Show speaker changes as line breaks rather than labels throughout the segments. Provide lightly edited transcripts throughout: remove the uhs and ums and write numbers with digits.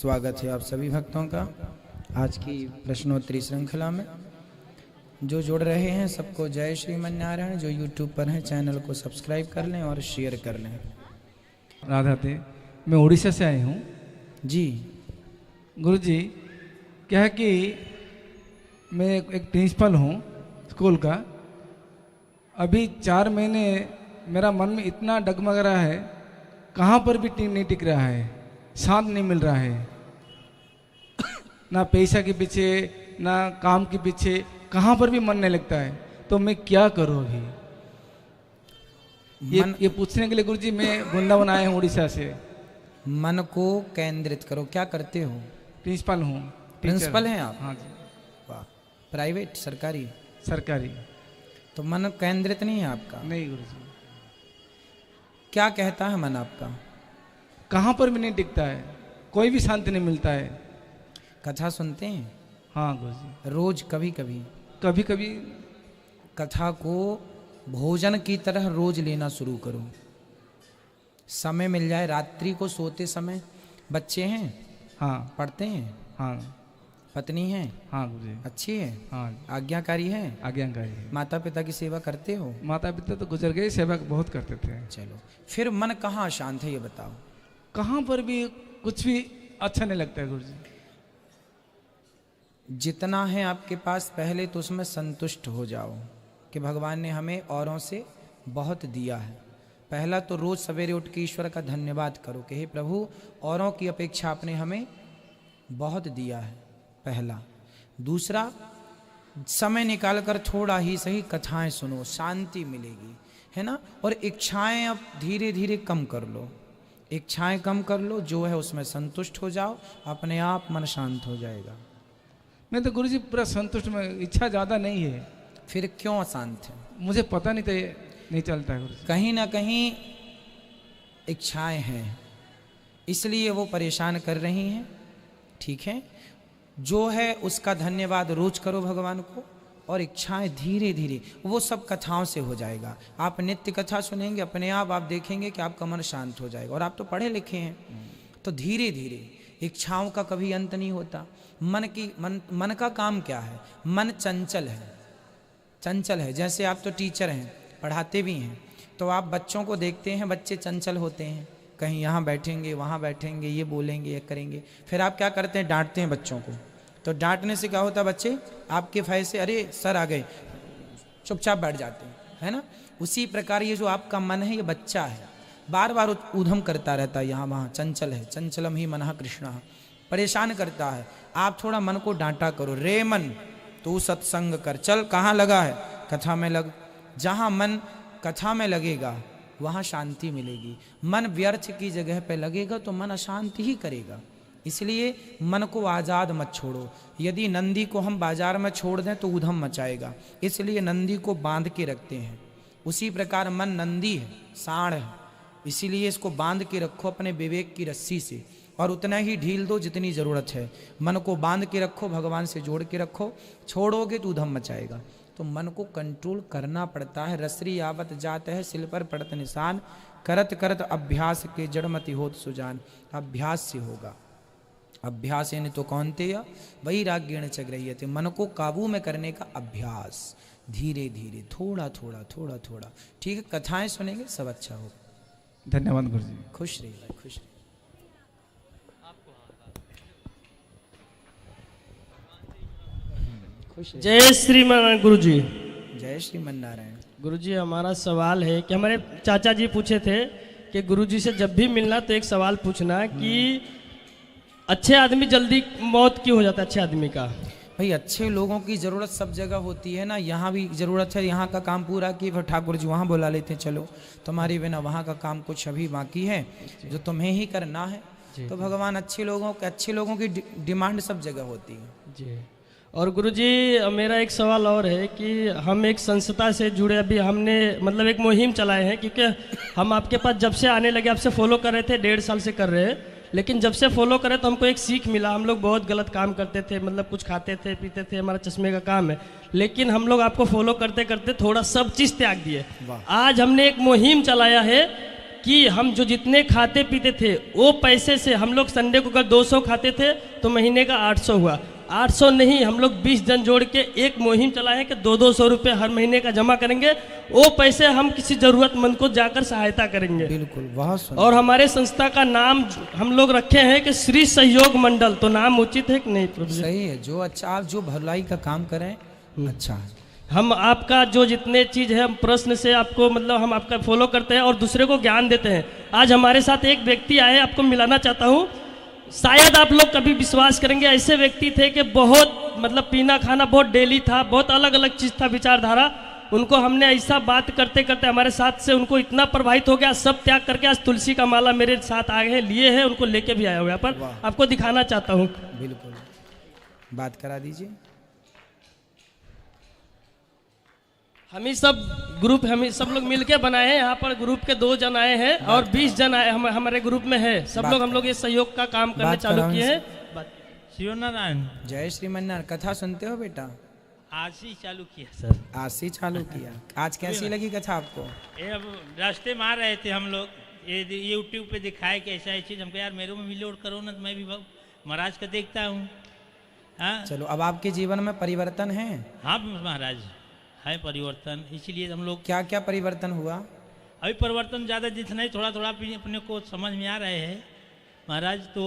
स्वागत है आप सभी भक्तों का आज की प्रश्नोत्तरी श्रृंखला में। जो जुड़ रहे हैं सबको जय श्रीमन नारायण। जो यूट्यूब पर हैं चैनल को सब्सक्राइब कर लें और शेयर कर लें।
राधे, मैं उड़ीसा से आई हूँ
जी।
गुरुजी, क्या है कि मैं एक प्रिंसिपल हूँ स्कूल का। अभी 4 महीने मेरा मन में इतना डगमग रहा है, कहाँ पर भी नहीं टिक रहा है, शांत नहीं मिल रहा है। ना पैसा के पीछे ना काम के पीछे, कहाँ पर भी मन नहीं लगता है। तो मैं क्या करूँ अभी? ये पूछने के लिए गुरुजी मैं वृंदावन आया हूँ उड़ीसा से।
मन को केंद्रित करो। क्या करते हो?
प्रिंसिपल हूँ।
प्रिंसिपल हैं आप?
हाँ जी।
वाह। प्राइवेट सरकारी?
सरकारी।
तो मन केंद्रित नहीं है आपका?
नहीं गुरुजी।
क्या कहता है मन आपका?
कहाँ पर भी नहीं टिकता है, कोई भी शांति नहीं मिलता है।
कथा सुनते हैं?
हाँ गुरुजी।
रोज? कभी कभी?
कभी कभी।
कथा को भोजन की तरह रोज लेना शुरू करो। समय मिल जाए, रात्रि को सोते समय। बच्चे हैं?
हाँ।
पढ़ते हैं?
हाँ।
पत्नी है?
हाँ गुरुजी।
अच्छी है?
हाँ।
आज्ञाकारी है?
आज्ञाकारी है।
माता पिता की सेवा करते हो?
माता पिता तो गुजर गए, सेवा बहुत करते थे।
चलो, फिर मन कहाँ शांत है ये बताओ।
कहाँ पर भी कुछ भी अच्छा नहीं लगता है गुरुजी।
जितना है आपके पास पहले तो उसमें संतुष्ट हो जाओ कि भगवान ने हमें औरों से बहुत दिया है। पहला तो रोज सवेरे उठ के ईश्वर का धन्यवाद करो कि हे प्रभु, औरों की अपेक्षा आपने हमें बहुत दिया है, पहला। दूसरा, समय निकाल कर थोड़ा ही सही कथाएं सुनो, शांति मिलेगी, है ना। और इच्छाएं अब धीरे धीरे कम कर लो। इच्छाएं कम कर लो, जो है उसमें संतुष्ट हो जाओ, अपने आप मन शांत हो जाएगा।
मैं तो गुरुजी पूरा संतुष्ट में, इच्छा ज़्यादा नहीं है।
फिर क्यों अशांत है?
मुझे पता नहीं चलता है गुरुजी।
कहीं ना कहीं इच्छाएं हैं, इसलिए वो परेशान कर रही हैं। ठीक है, जो है उसका धन्यवाद रोज करो भगवान को, और इच्छाएं धीरे धीरे वो सब कथाओं से हो जाएगा। आप नित्य कथा सुनेंगे, अपने आप देखेंगे कि आपका मन शांत हो जाएगा। और आप तो पढ़े लिखे हैं, तो धीरे धीरे। इच्छाओं का कभी अंत नहीं होता। मन का काम क्या है? मन चंचल है, चंचल है। जैसे आप तो टीचर हैं, पढ़ाते भी हैं, तो आप बच्चों को देखते हैं, बच्चे चंचल होते हैं। कहीं यहाँ बैठेंगे, वहाँ बैठेंगे, ये बोलेंगे, ये करेंगे। फिर आप क्या करते हैं? डांटते हैं बच्चों को। तो डांटने से क्या होता है? बच्चे आपके भय से, अरे सर आ गए, चुपचाप बैठ जाते हैं, है ना। उसी प्रकार ये जो आपका मन है, ये बच्चा है, बार बार ऊधम करता रहता है, यहाँ वहाँ चंचल है। चंचलम ही मनः कृष्णः, परेशान करता है। आप थोड़ा मन को डांटा करो। रे मन, तू सत्संग कर, चल कहाँ लगा है? कथा में लग। जहाँ मन कथा में लगेगा वहाँ शांति मिलेगी। मन व्यर्थ की जगह पे लगेगा तो मन अशांति ही करेगा। इसलिए मन को आज़ाद मत छोड़ो। यदि नंदी को हम बाजार में छोड़ दें तो ऊधम मचाएगा, इसलिए नंदी को बांध के रखते हैं। उसी प्रकार मन नंदी है, सांड है, इसीलिए इसको बांध के रखो अपने विवेक की रस्सी से, और उतना ही ढील दो जितनी ज़रूरत है। मन को बांध के रखो, भगवान से जोड़ के रखो। छोड़ोगे तो ऊधम मचाएगा। तो मन को कंट्रोल करना पड़ता है। रसरी आवत जात है, सिल पर पड़त निशान, करत करत अभ्यास के जड़मति होत सुजान। अभ्यास से होगा। अभ्यास यानी तो कौनते या वैराग्येण च गृह्यते। मन को काबू में करने का अभ्यास, धीरे धीरे, थोड़ा थोड़ा थोड़ा थोड़ा। ठीक है, कथाएं सुनेंगे, सब अच्छा होगा।
धन्यवाद गुरुजी।
खुश रहिए भाई, खुश रहिए।
जय श्रीमान गुरुजी।
जय श्रीमन नारायण।
गुरुजी, हमारा सवाल है कि हमारे चाचा जी पूछे थे कि गुरुजी से जब भी मिलना तो एक सवाल पूछना कि अच्छे आदमी जल्दी मौत क्यों हो जाता है अच्छे आदमी का?
भाई, अच्छे लोगों की ज़रूरत सब जगह होती है ना। यहाँ भी ज़रूरत है, यहाँ का काम पूरा किए, फिर ठाकुर जी वहाँ बुला लेते हैं, चलो तुम्हारी बिना वहाँ का काम कुछ अभी बाकी है जो तुम्हें ही करना है। तो भगवान अच्छे लोगों की डिमांड सब जगह होती है
जी। और गुरुजी, मेरा एक सवाल और है कि हम एक संस्था से जुड़े, अभी हमने मतलब एक मुहिम चलाए हैं, क्योंकि हम आपके पास जब से आने लगे, आपसे फॉलो कर रहे थे, 1.5 साल से कर रहे हैं। लेकिन जब से फॉलो करें तो हमको एक सीख मिला। हम लोग बहुत गलत काम करते थे, मतलब कुछ खाते थे, पीते थे, हमारा चश्मे का काम है। लेकिन हम लोग आपको फॉलो करते करते थोड़ा सब चीज़ त्याग दिए। आज हमने एक मुहिम चलाया है कि हम जो जितने खाते पीते थे वो पैसे से हम लोग संडे को अगर 200 खाते थे तो महीने का 800 हुआ। 800 नहीं, हम लोग 20 जन जोड़ के एक मुहिम चलाए हैं कि 200 रुपये हर महीने का जमा करेंगे। वो पैसे हम किसी ज़रूरतमंद को जाकर सहायता करेंगे।
बिल्कुल, बहुत सुंदर।
और हमारे संस्था का नाम हम लोग रखे हैं कि श्री सहयोग मंडल। तो नाम उचित है कि नहीं प्रभु जी?
सही है। जो अच्छा, आप जो भलाई का काम करें अच्छा है।
हम आपका जो जितने चीज़ है हम प्रश्न से आपको मतलब हम आपका फॉलो करते हैं और दूसरे को ज्ञान देते हैं। आज हमारे साथ एक व्यक्ति आए, आपको मिलाना चाहता हूँ। शायद आप लोग कभी विश्वास करेंगे, ऐसे व्यक्ति थे कि बहुत मतलब पीना खाना बहुत डेली था, बहुत अलग अलग चीज़ था, विचारधारा। उनको हमने ऐसा बात करते करते हमारे साथ से उनको इतना प्रभावित हो गया, सब त्याग करके आज तुलसी का माला मेरे साथ आए हैं, लिए हैं, उनको लेके भी आया हुआ यहाँ पर। आपको दिखाना चाहता हूँ।
बिल्कुल, बात करा दीजिए।
हम ही सब ग्रुप हम ही सब लोग मिलके बनाए हैं। यहाँ पर ग्रुप के 2 जन आए हैं और 20 जन आए हमारे ग्रुप में है। सब लोग हम लोग ये सहयोग का काम करने चालू किए हैं।
शिवनारायण,
जय श्रीमन्नारायण। कथा सुनते हो बेटा?
आज ही चालू किया सर।
आज से चालू किया। आज कैसी लगी कथा आपको?
ये अब रास्ते में आ रहे थे हम लोग, ये यूट्यूब पे दिखाए कि ऐसा चीज़, हमको यार मेरे में भी लोड करो ना, तो मैं भी महाराज का देखता हूँ। हाँ
चलो, अब आपके जीवन में परिवर्तन है?
हाँ महाराज, है परिवर्तन। इसलिए हम लोग,
क्या क्या परिवर्तन हुआ?
अभी परिवर्तन ज़्यादा जितना ही थोड़ा थोड़ा अपने को समझ में आ रहे हैं महाराज। तो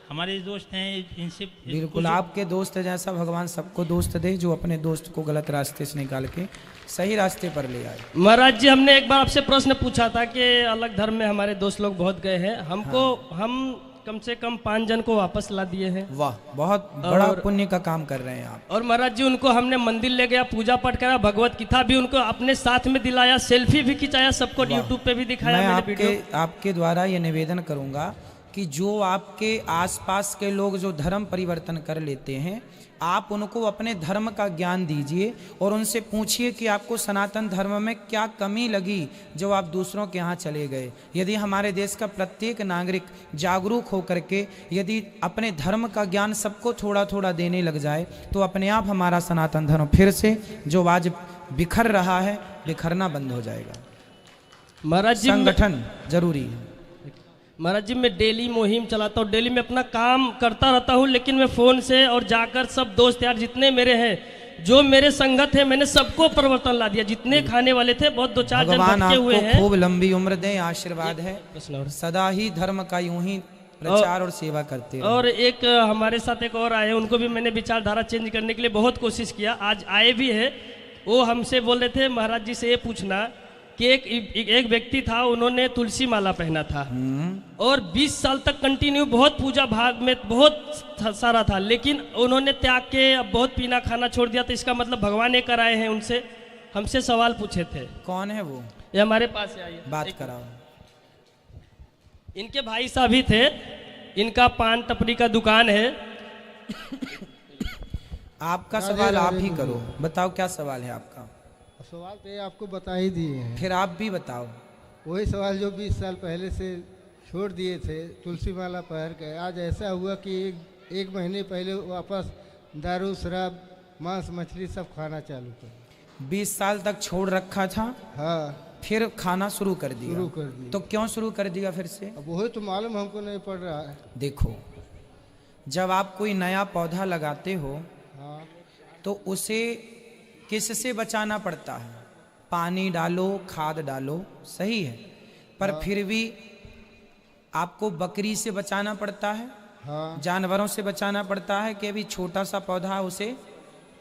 हमारे दोस्त हैं, इनसे
बिल्कुल आपके दोस्त जैसा भगवान सबको दोस्त दे, जो अपने दोस्त को गलत रास्ते से निकाल के सही रास्ते पर ले आए।
महाराज जी, हमने एक बार आपसे प्रश्न पूछा था कि अलग धर्म में हमारे दोस्त लोग बहुत गए हैं, हमको हम कम से कम 5 जन को वापस ला दिए हैं।
वाह, बहुत बड़ा पुण्य का काम कर रहे हैं आप।
और महाराज जी, उनको हमने मंदिर ले गया, पूजा पाठ करा, भगवत गीता भी उनको अपने साथ में दिलाया, सेल्फी भी खिंचाया, सबको यूट्यूब पे भी दिखाया।
मैं आपके द्वारा ये निवेदन करूंगा कि जो आपके आसपास के लोग जो धर्म परिवर्तन कर लेते हैं, आप उनको अपने धर्म का ज्ञान दीजिए और उनसे पूछिए कि आपको सनातन धर्म में क्या कमी लगी जो आप दूसरों के यहाँ चले गए। यदि हमारे देश का प्रत्येक नागरिक जागरूक होकर के यदि अपने धर्म का ज्ञान सबको थोड़ा थोड़ा देने लग जाए, तो अपने आप हमारा सनातन धर्म फिर से जो आज बिखर रहा है, बिखरना बंद हो जाएगा।
महाराज जी,
संगठन जरूरी है।
महाराज जी, मैं डेली मुहिम चलाता हूँ, डेली मैं अपना काम करता रहता हूँ, लेकिन मैं फ़ोन से और जाकर सब दोस्त यार जितने मेरे हैं, जो मेरे संगत है, मैंने सबको परिवर्तन ला दिया। जितने खाने वाले थे, बहुत 2-4 जन भटके हुए हैं।
खूब लंबी उम्र दे, आशीर्वाद है, सदा ही धर्म का यूं ही प्रचार और सेवा करते रहो।
और एक हमारे साथ एक और आए, उनको भी मैंने विचारधारा चेंज करने के लिए बहुत कोशिश किया, आज आए भी है। वो हमसे बोल रहे थे महाराज जी से ये पूछना कि एक व्यक्ति था, उन्होंने तुलसी माला पहना था और 20 साल तक कंटिन्यू बहुत पूजा भाग में बहुत सारा था, लेकिन उन्होंने त्याग के अब बहुत पीना खाना छोड़ दिया। तो इसका मतलब भगवान ये कराए हैं। उनसे हमसे सवाल पूछे थे।
कौन है वो?
ये हमारे पास आइए,
बात कराओ।
इनके भाई साहब ही थे, इनका पान टपरी का दुकान है।
आपका सवाल आप ही करो, बताओ क्या सवाल है आपका?
सवाल तो ये आपको बता ही दिए हैं,
फिर आप भी बताओ।
वही सवाल जो 20 साल पहले से छोड़ दिए थे, तुलसी माला पहन के। आज ऐसा हुआ कि एक महीने पहले वापस दारू शराब मांस मछली सब खाना चालू कर।
20 साल तक छोड़ रखा था,
हाँ,
फिर खाना शुरू कर दिया।
शुरू कर दिया।
तो क्यों शुरू कर दिया फिर से?
अब वही तो मालूम हमको नहीं पड़ रहा है।
देखो, जब आप कोई नया पौधा लगाते हो,
हाँ,
तो उसे किससे बचाना पड़ता है? पानी डालो, खाद डालो, सही है, पर फिर भी आपको बकरी से बचाना पड़ता है,
हाँ,
जानवरों से बचाना पड़ता है कि अभी छोटा सा पौधा उसे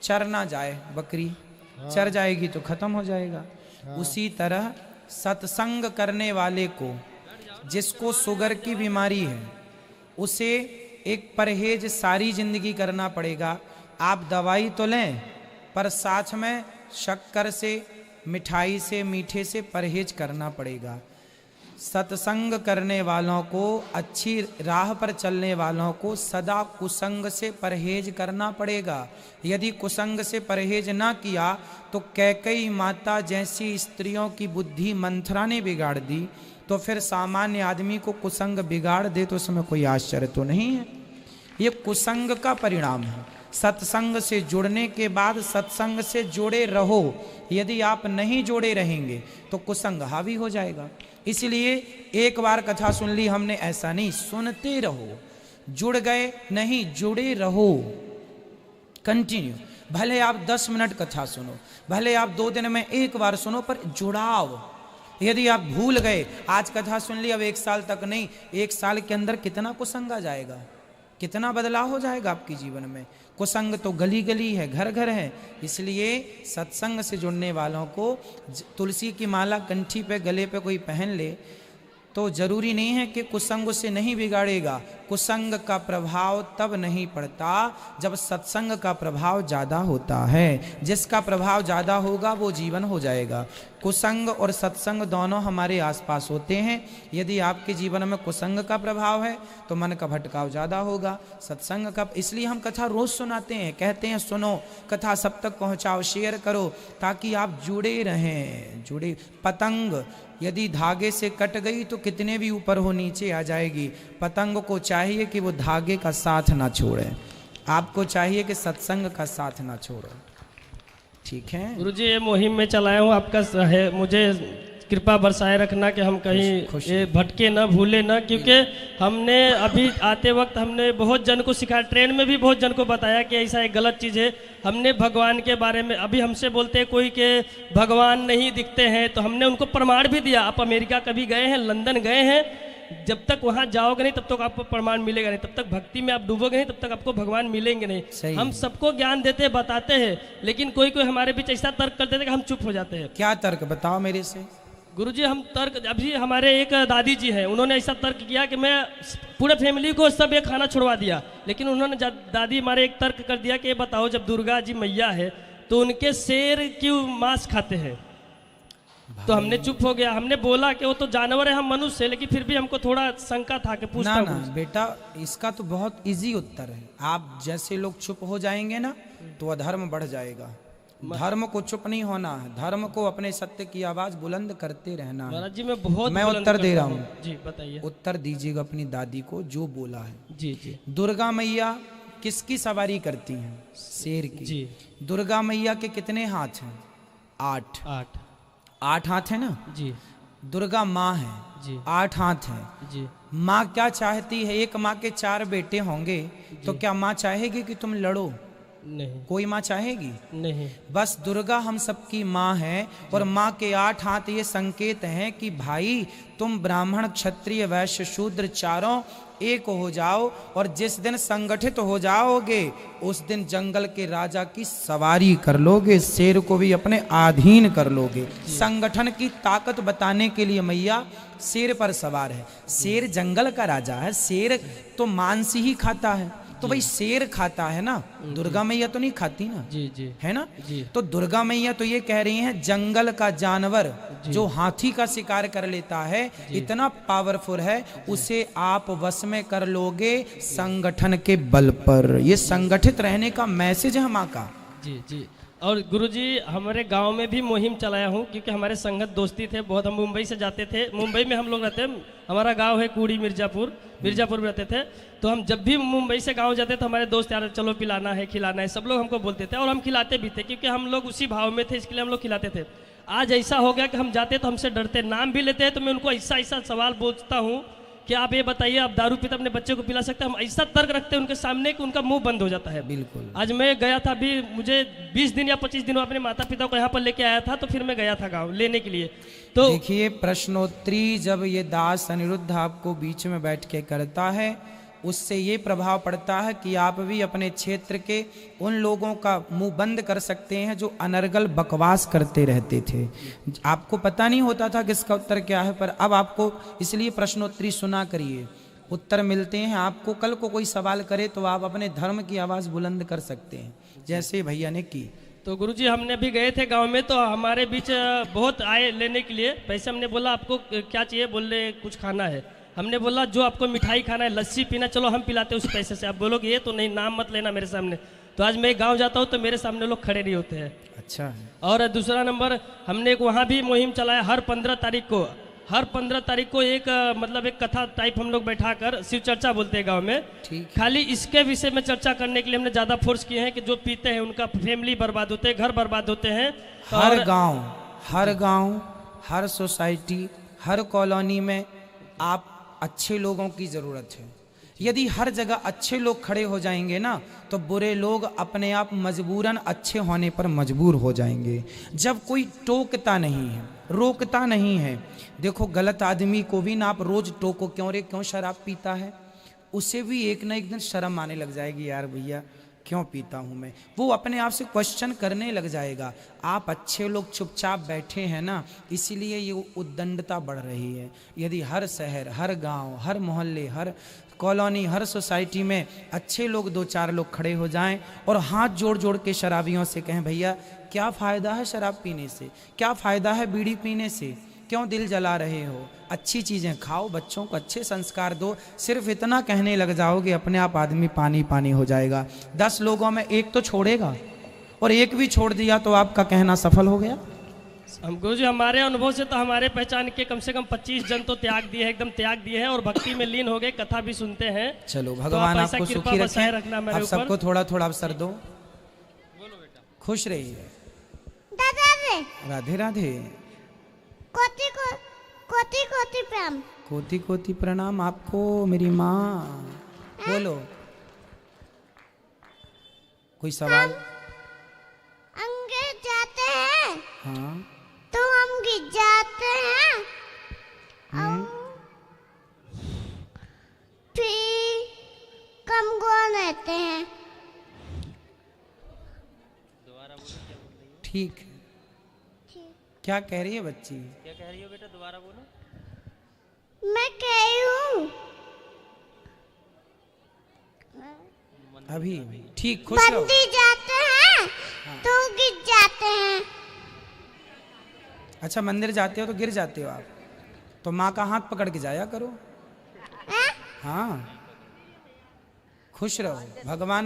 चर ना जाए। बकरी चर जाएगी तो खत्म हो जाएगा। उसी तरह सत्संग करने वाले को, जिसको शुगर की बीमारी है, उसे एक परहेज सारी जिंदगी करना पड़ेगा। आप दवाई तो लें, पर साथ में शक्कर से, मिठाई से, मीठे से परहेज करना पड़ेगा। सत्संग करने वालों को, अच्छी राह पर चलने वालों को सदा कुसंग से परहेज करना पड़ेगा। यदि कुसंग से परहेज ना किया तो कैकई माता जैसी स्त्रियों की बुद्धि मंथरा ने बिगाड़ दी, तो फिर सामान्य आदमी को कुसंग बिगाड़ दे तो उसमें कोई आश्चर्य तो नहीं है। ये कुसंग का परिणाम है। सत्संग से जुड़ने के बाद सत्संग से जुड़े रहो। यदि आप नहीं जुड़े रहेंगे तो कुसंग हावी हो जाएगा। इसलिए एक बार कथा सुन ली हमने ऐसा नहीं, सुनते रहो। जुड़ गए नहीं, जुड़े रहो, कंटिन्यू। भले आप 10 मिनट कथा सुनो, भले आप 2 दिन में एक बार सुनो, पर जुड़ाव। यदि आप भूल गए, आज कथा सुन ली, अब 1 साल तक नहीं, 1 साल के अंदर कितना कुसंग आ जाएगा, कितना बदलाव हो जाएगा आपके जीवन में। कुसंग तो गली गली है, घर घर है। इसलिए सत्संग से जुड़ने वालों को तुलसी की माला कंठी पे, गले पे कोई पहन ले तो जरूरी नहीं है कि कुसंग से नहीं बिगाड़ेगा। कुसंग का प्रभाव तब नहीं पड़ता जब सत्संग का प्रभाव ज़्यादा होता है। जिसका प्रभाव ज़्यादा होगा वो जीवन हो जाएगा। कुसंग और सत्संग दोनों हमारे आसपास होते हैं। यदि आपके जीवन में कुसंग का प्रभाव है तो मन का भटकाव ज़्यादा होगा। सत्संग का, इसलिए हम कथा रोज़ सुनाते हैं, कहते हैं सुनो, कथा सब तक पहुँचाओ, शेयर करो, ताकि आप जुड़े रहें। जुड़े, पतंग यदि धागे से कट गई तो कितने भी ऊपर हो नीचे आ जाएगी। पतंग को चाहिए कि वो धागे का साथ ना छोड़े, आपको चाहिए कि सत्संग का साथ ना छोड़ो। ठीक है
गुरुजी, ये मुहिम में चलाया हूँ, आपका है, मुझे कृपा बरसाए रखना कि हम कहीं ये भटके ना, भूले ना, क्योंकि हमने अभी आते वक्त हमने बहुत जन को सिखाया, ट्रेन में भी बहुत जन को बताया कि ऐसा एक गलत चीज़ है। हमने भगवान के बारे में, अभी हमसे बोलते हैं कोई के भगवान नहीं दिखते हैं, तो हमने उनको प्रमाण भी दिया। आप अमेरिका कभी गए हैं, लंदन गए हैं, जब तक वहाँ जाओगे नहीं तब तक आपको प्रमाण मिलेगा नहीं, तब तक भक्ति में आप डूबोगे नहीं, तब तक आपको भगवान मिलेंगे नहीं। हम सबको ज्ञान देते हैं, बताते हैं, लेकिन कोई कोई हमारे बीच ऐसा तर्क कर देते हैं कि हम चुप हो जाते हैं।
क्या तर्क बताओ मेरे से।
गुरुजी, हम तर्क, अभी हमारे एक दादी जी हैं, उन्होंने ऐसा तर्क किया कि मैं पूरे फैमिली को सब ये खाना छुड़वा दिया, लेकिन उन्होंने दादी हमारे एक तर्क कर दिया कि ये बताओ, जब दुर्गा जी मैया है तो उनके शेर क्यों मांस खाते हैं। तो हमने चुप हो गया। हमने बोला कि वो तो जानवर है, हम मनुष्य है, लेकिन फिर भी हमको थोड़ा शंका था कि पूछता
ना बेटा, इसका तो बहुत इजी उत्तर है। आप जैसे लोग चुप हो जाएंगे ना तो अधर्म बढ़ जाएगा। धर्म को चुप नहीं होना है, धर्म को अपने सत्य की आवाज बुलंद करते रहना है।
महाराज जी, मैं
उत्तर दे रहा हूँ
जी, बताइए।
उत्तर दीजिएगा अपनी दादी को जो बोला है।
जी जी।
दुर्गा मैया किसकी सवारी करती हैं? शेर की। जी। दुर्गा मैया के कितने हाथ हैं? 8 हाथ है ना
जी।
दुर्गा माँ है जी, 8 हाथ है जी। माँ क्या चाहती है? एक माँ के 4 बेटे होंगे तो क्या माँ चाहेगी कि तुम लड़ो?
नहीं।
कोई माँ चाहेगी? नहीं। बस दुर्गा हम सबकी माँ है, और माँ के 8 हाथ ये संकेत हैं कि भाई तुम ब्राह्मण, क्षत्रिय, वैश्य, शूद्र चारों एक हो जाओ, और जिस दिन संगठित हो जाओगे उस दिन जंगल के राजा की सवारी कर लोगे, शेर को भी अपने अधीन कर लोगे। संगठन की ताकत बताने के लिए मैया शेर पर सवार है। शेर जंगल का राजा है, शेर तो मांस ही खाता है, तो भाई शेर खाता है ना, दुर्गा मैया तो नहीं खाती ना। जी जी, है ना जी। तो दुर्गा मैया तो ये कह रही हैं जंगल का जानवर जो हाथी का शिकार कर लेता है, इतना पावरफुल है, उसे आप वश में कर लोगे संगठन के बल पर। ये संगठित रहने का मैसेज है माँ का। जी जी।
और गुरुजी, हमारे गांव में भी मुहिम चलाया हूँ, क्योंकि हमारे संगत दोस्ती थे बहुत, हम मुंबई से जाते थे, मुंबई में हम लोग रहते हैं, हमारा गांव है कूड़ी, मिर्जापुर में रहते थे। तो हम जब भी मुंबई से गांव जाते तो हमारे दोस्त यार चलो पिलाना है, खिलाना है, सब लोग हमको बोलते थे, और हम खिलाते भी थे, क्योंकि हम लोग उसी भाव में थे, इसके लिए हम लोग खिलाते थे। आज ऐसा हो गया कि हम जाते तो हमसे डरते, नाम भी लेते हैं तो मैं उनको ऐसा ऐसा सवाल पूछता हूँ कि आप ये बताइए, आप दारू पीते अपने बच्चे को पिला सकते हैं? हम ऐसा तर्क रखते हैं उनके सामने कि उनका मुंह बंद हो जाता है। बिल्कुल। आज मैं गया था, अभी मुझे 20 दिन या 25 दिन अपने माता पिता को यहाँ पर लेके आया था, तो फिर मैं गया था गाँव लेने के लिए। तो
देखिए, प्रश्नोत्तरी जब ये दास अनिरुद्ध आपको बीच में बैठ के करता है, उससे ये प्रभाव पड़ता है कि आप भी अपने क्षेत्र के उन लोगों का मुंह बंद कर सकते हैं जो अनर्गल बकवास करते रहते थे। आपको पता नहीं होता था किसका उत्तर क्या है, पर अब आपको, इसलिए प्रश्नोत्तरी सुना करिए, उत्तर मिलते हैं आपको। कल को कोई सवाल करे तो आप अपने धर्म की आवाज़ बुलंद कर सकते हैं, जैसे भैया ने की।
तो गुरुजी, हमने भी गए थे गांव में, तो हमारे बीच बहुत आए लेने के लिए पैसे। हमने बोला आपको क्या चाहिए? बोले कुछ खाना है। हमने बोला जो आपको मिठाई खाना है, लस्सी पीना, चलो हम पिलाते उस पैसे से। आप बोलोगे ये तो नहीं, नाम मत लेना मेरे सामने। तो आज मैं गांव जाता हूँ तो मेरे सामने लोग खड़े नहीं होते हैं। अच्छा है। और दूसरा नंबर, हमने एक वहाँ भी मुहिम चलाया, हर 15 तारीख को एक मतलब एक कथा टाइप हम लोग बैठाकर, शिव चर्चा बोलते हैं गांव में, खाली इसके विषय में चर्चा करने के लिए हमने ज़्यादा फोर्स किए हैं कि जो पीते हैं उनका फैमिली बर्बाद होते हैं, घर बर्बाद होते हैं।
हर गाँव, हर सोसाइटी, हर कॉलोनी में आप अच्छे लोगों की ज़रूरत है। यदि हर जगह अच्छे लोग खड़े हो जाएंगे ना, तो बुरे लोग अपने आप मजबूरन अच्छे होने पर मजबूर हो जाएंगे। जब कोई टोकता नहीं है, रोकता नहीं है, देखो गलत आदमी को भी ना आप रोज टोको, क्यों रे क्यों शराब पीता है, उसे भी एक ना एक दिन शर्म आने लग जाएगी, यार भैया क्यों पीता हूँ मैं, वो अपने आप से क्वेश्चन करने लग जाएगा। आप अच्छे लोग चुपचाप बैठे हैं ना, इसीलिए ये उद्दंडता बढ़ रही है। यदि हर शहर, हर गांव, हर मोहल्ले, हर कॉलोनी, हर सोसाइटी में अच्छे लोग 2-4 लोग खड़े हो जाएं और हाथ जोड़ जोड़ के शराबियों से कहें, भैया क्या फ़ायदा है शराब पीने से, क्या फ़ायदा है बीड़ी पीने से, क्यों दिल जला रहे हो, अच्छी चीज़ें खाओ, बच्चों को अच्छे संस्कार दो। सिर्फ इतना कहने लग जाओगे, अपने आप आदमी पानी पानी हो जाएगा। 10 लोगों में एक तो छोड़ेगा, और एक भी छोड़ दिया तो आपका कहना सफल हो गया।
हम गुरु जी हमारे अनुभव से तो हमारे पहचान के कम से कम 25 जन तो त्याग दिए हैं, एकदम त्याग दिए हैं और भक्ति में लीन हो गए, कथा भी सुनते हैं।
चलो भगवान
तो आप
आपको
ऐसा
सुखी
कृपा बसाए
रखें।
रखना मेरे
आप
ऊपर।
सबको थोड़ा थोड़ा अवसर दो। खुश रहिए।
दादा रे
राधे राधे।
कोटि कोटि प्रणाम।
कोटि कोटि प्रणाम आपको मेरी माँ। बोलो कोई सवाल।
अंगे जाते हैं
हाँ
तो हम गिर जाते हैं और फिर कम कौन रहते हैं।
ठीक है। क्या कह रही है बच्ची?
क्या कह रही हो बेटा, दोबारा बोलो।
मैं कह रही हूँ
अभी ठीक, खुश रहो।
मंदिर जाते हैं तो गिर जाते हैं।
अच्छा मंदिर जाते हो तो गिर जाते हो आप, तो माँ का हाथ पकड़ के जाया करो। हाँ खुश रहो, भगवान